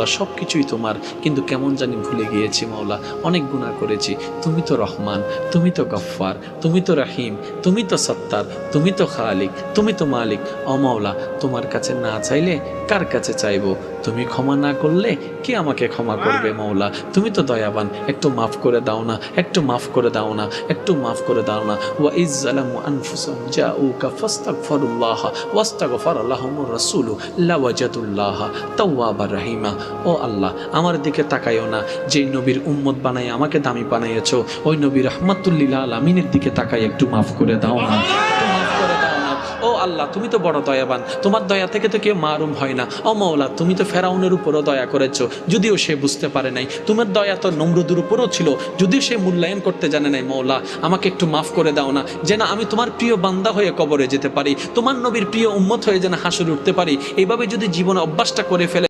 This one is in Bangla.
মাওলা সব কিছুই তোমার, কিন্তু কেমন জানি ভুলে গিয়েছি মাওলা, অনেক গুনাহ করেছি। তুমি তো রহমান, তুমি তো গফফার, তুমি তো রহিম, তুমি তো সত্তার, তুমি তো খালিক, তুমি তো মালিক। ও মাওলা, তোমার কাছে না চাইলে কার কাছে চাইবো? তুমি ক্ষমা না করলে কে আমাকে ক্ষমা করবে মাওলা? তুমি তো দয়াবান, একটু মাফ করে দাও না, একটু মাফ করে দাও না, একটু মাফ করে দাও না। ওয়া ইজ জালামু আনফুসাহুম জাউকা ফাস্তাগফিরুল্লাহ ওয়াস্তাগফারা লাহুমুর রাসূলু লাওয়াজাদুল্লাহ তাওয়াবার রহিমা। ও আল্লাহ, আমার দিকে তাকাইও না, যেই নবীর উম্মত বানাই আমাকে দামি বানাইয়েছো, ওই নবী রাহমাতুল লিল আলামিনের দিকে তাকাই একটু মাফ করে দাও না, একটু মাফ করে দাও না। ও আল্লাহ, তুমি তো বড় দয়াবান, তোমার দয়া থেকে তো কেউ মারুম হয় না। ও মাওলা, তুমি তো ফেরাউনের উপরও দয়া করেছো, যদিও সে বুঝতে পারে নাই। তোমার দয়া তো নমরুদের উপরও ছিল, যদিও সে মূল্যায়ন করতে জানে নাই। মাওলা, আমাকে একটু মাফ করে দাও না, যেন আমি তোমার প্রিয় বান্দা হয়ে কবরে যেতে পারি, তোমার নবীর প্রিয় উম্মত হয়ে যেন হাসরে উঠতে পারি। এইভাবে যদি জীবনে অভ্যাসটা করে ফেলে